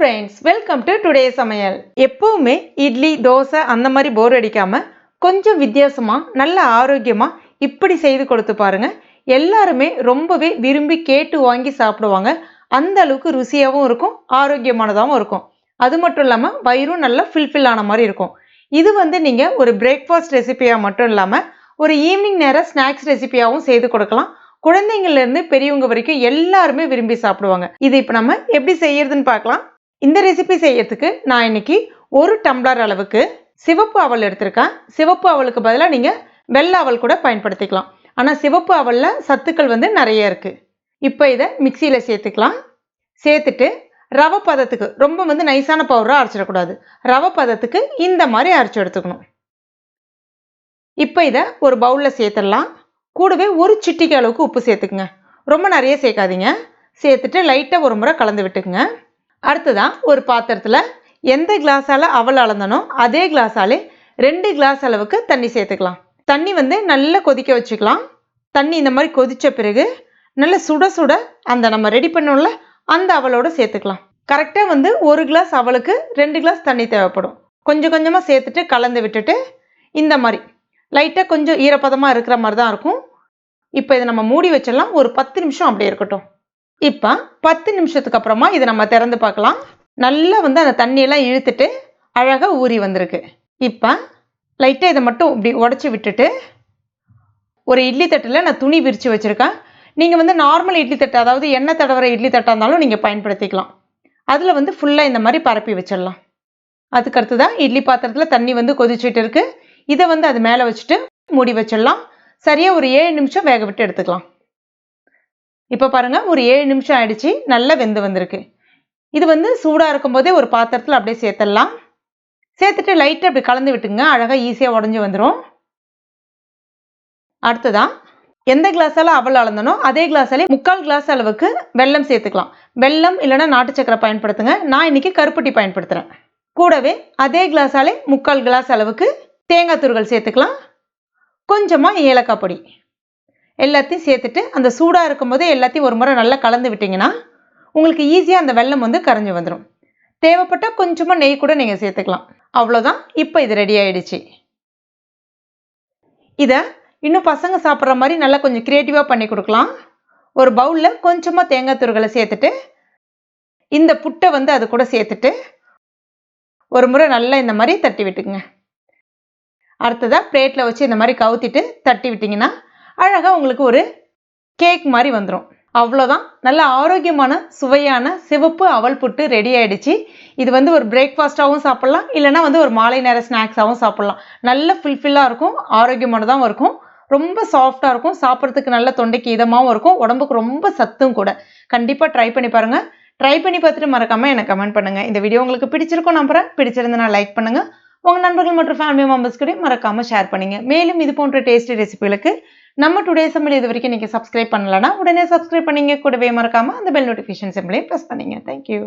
friends, welcome to today's Samayal. எப்பவுமே இட்லி தோசை அந்த மாதிரி போர் அடிக்காம கொஞ்சம் வித்தியாசமா நல்ல ஆரோக்கியமா இப்படி செய்து கொடுத்து பாருங்க. எல்லாருமே ரொம்பவே விரும்பி கேட்டு வாங்கி சாப்பிடுவாங்க. அந்த அளவுக்கு ருசியாகவும் இருக்கும், ஆரோக்கியமானதாகவும் இருக்கும். அது மட்டும் இல்லாம வயிறும் நல்லா ஃபில்ஃபில் ஆன மாதிரி இருக்கும். இது நீங்க ஒரு பிரேக்ஃபாஸ்ட் ரெசிபியா மட்டும் இல்லாம ஒரு ஈவினிங் நேர ஸ்நாக்ஸ் ரெசிபியாவும் செய்து கொடுக்கலாம். குழந்தைங்கள்ல இருந்து பெரியவங்க வரைக்கும் எல்லாருமே விரும்பி சாப்பிடுவாங்க. இது இப்ப நம்ம எப்படி செய்யறதுன்னு பார்க்கலாம். இந்த ரெசிபி செய்யறதுக்கு நான் இன்னைக்கு ஒரு டம்ளர் அளவுக்கு சிவப்பு அவல் எடுத்திருக்கேன். சிவப்பு அவலுக்கு பதிலாக நீங்க வெள்ளை அவல் கூட பயன்படுத்திக்கலாம். ஆனா சிவப்பு அவல்ல சத்துக்கள் நிறைய இருக்கு. இப்போ இதை மிக்சியில சேர்த்துக்கலாம். சேர்த்துட்டு ரவை பதத்துக்கு ரொம்ப நைஸான பவுடரா அரைச்சிடக்கூடாது. ரவை பதத்துக்கு இந்த மாதிரி அரைச்சு எடுத்துக்கணும். இப்போ இதை ஒரு பவுல்ல சேர்த்துடலாம். கூடவே ஒரு சிட்டிகை அளவுக்கு உப்பு சேர்த்துக்குங்க. ரொம்ப நிறைய சேர்க்காதீங்க. சேர்த்துட்டு லைட்டா ஒரு முறை கலந்து விட்டுக்குங்க. அடுத்ததான் ஒரு பாத்திரத்துல எந்த கிளாஸால அவல் அளந்தனோ அதே கிளாஸாலே 2 கிளாஸ் அளவுக்கு தண்ணி சேர்த்துக்கலாம். தண்ணி நல்லா கொதிக்க வச்சுக்கலாம். தண்ணி இந்த மாதிரி கொதிச்ச பிறகு நல்ல சுட சுட அந்த நம்ம ரெடி பண்ணோம்ல அந்த அவலோட சேர்த்துக்கலாம். கரெக்டா ஒரு கிளாஸ் அவலுக்கு 2 கிளாஸ் தண்ணி தேவைப்படும். கொஞ்சம் கொஞ்சமா சேர்த்துட்டு கலந்து விட்டுட்டு இந்த மாதிரி லைட்டா கொஞ்சம் ஈரப்பதமா இருக்கிற மாதிரி தான் இருக்கும். இப்போ இதை நம்ம மூடி வச்சிடலாம். ஒரு 10 நிமிஷம் அப்படியே இருக்கட்டும். இப்போ 10 நிமிஷத்துக்கு அப்புறமா இதை நம்ம திறந்து பார்க்கலாம். நல்லா அந்த தண்ணியெல்லாம் இழுத்துட்டு அழகா ஊறி வந்திருக்கு. இப்போ லைட்டாக இதை மட்டும் இப்படி உடச்சி விட்டுட்டு ஒரு இட்லி தட்டில் நான் துணி விரித்து வச்சுருக்கேன். நீங்கள் நார்மல் இட்லி தட்டு, அதாவது எண்ணெய் தடவுற இட்லி தட்டாக இருந்தாலும் நீங்கள் பயன்படுத்திக்கலாம். அதில் ஃபுல்லாக இந்த மாதிரி பரப்பி வச்சிடலாம். அதுக்கடுத்து தான் இட்லி பாத்திரத்தில் தண்ணி கொதிச்சுட்டு இருக்கு. இதை அது மேலே வச்சுட்டு மூடி வச்சிடலாம். சரியாக ஒரு 7 நிமிஷம் வேக விட்டு எடுத்துக்கலாம். இப்போ பாருங்க, ஒரு 7 நிமிஷம் ஆயிடுச்சு. நல்லா வெந்து வந்திருக்கு. இது சூடாக இருக்கும் போதே ஒரு பாத்திரத்தில் அப்படியே சேர்த்துடலாம். சேர்த்துட்டு லைட்டாக அப்படி கலந்து விட்டுங்க. அழகாக ஈஸியாக உடஞ்சி வந்துடும். அடுத்ததான் எந்த கிளாஸால அவல் அளந்தனோ அதே கிளாஸாலே 3/4 கிளாஸ் அளவுக்கு வெல்லம் சேர்த்துக்கலாம். வெல்லம் இல்லைன்னா நாட்டு சக்கரை பயன்படுத்துங்க. நான் இன்னைக்கு கருப்பட்டி பயன்படுத்துகிறேன். கூடவே அதே கிளாஸாலே 3/4 கிளாஸ் அளவுக்கு தேங்காய் துருவல் சேர்த்துக்கலாம். கொஞ்சமாக ஏலக்காய் பொடி எல்லாத்தையும் சேர்த்துட்டு அந்த சூடாக இருக்கும் போதே எல்லாத்தையும் ஒரு முறை நல்லா கலந்து விட்டிங்கன்னா உங்களுக்கு ஈஸியாக அந்த வெல்லம் கரைஞ்சி வந்துடும். தேவைப்பட்டால் கொஞ்சமாக நெய் கூட நீங்கள் சேர்த்துக்கலாம். அவ்வளோதான். இப்போ இது ரெடி ஆயிடுச்சு. இதை இன்னும் பசங்க சாப்பிட்ற மாதிரி நல்லா கொஞ்சம் க்ரியேட்டிவாக பண்ணி கொடுக்கலாம். ஒரு பவுலில் கொஞ்சமாக தேங்காய் துருகளை சேர்த்துட்டு இந்த புட்டை அது கூட சேர்த்துட்டு ஒரு முறை நல்லா இந்த மாதிரி தட்டி விட்டுக்குங்க. அடுத்ததாக பிளேட்டில் வச்சு இந்த மாதிரி கவுத்திட்டு தட்டி விட்டிங்கன்னா அழகாக உங்களுக்கு ஒரு கேக் மாதிரி வந்துடும். அவ்வளோதான். நல்ல ஆரோக்கியமான சுவையான சிவப்பு அவல் புட்டு ரெடி ஆயிடுச்சு. இது ஒரு பிரேக்ஃபாஸ்ட்டாகவும் சாப்பிட்லாம், இல்லைனா ஒரு மாலை நேர ஸ்நாக்ஸாகவும் சாப்பிட்லாம். நல்ல ஃபில்ஃபில்லாக இருக்கும், ஆரோக்கியமானதாகவும் இருக்கும், ரொம்ப சாஃப்டாக இருக்கும், சாப்பிட்றதுக்கு நல்ல தொண்டைக்கு இதமாகவும் இருக்கும், உடம்புக்கு ரொம்ப சத்தும் கூட. கண்டிப்பாக ட்ரை பண்ணி பாருங்கள். ட்ரை பண்ணி பார்த்துட்டு மறக்காமல் எனக்கு கமெண்ட் பண்ணுங்கள். இந்த வீடியோ உங்களுக்கு பிடிச்சிருக்கும் நம்புறேன். பிடிச்சிருந்தா லைக் பண்ணுங்கள். உங்கள் நண்பர்கள் மற்றும் ஃபேமிலி மெம்பர்ஸ் கூட மறக்காமல் ஷேர் பண்ணுங்க. மேலும் இது போன்ற டேஸ்டி ரெசிபிகளுக்கு நம்ம டுடே சமையல் இது வரைக்கும் நீங்கள் சப்ஸ்கிரைப் பண்ணலன்னா உடனே சப்ஸ்கிரைப் பண்ணிங்க. கூடவே மறக்காமல் அந்த பெல் நோட்டிஃபிகேஷன் சிம்பிளையும் ப்ரெஸ் பண்ணிங்க. தேங்க்யூ.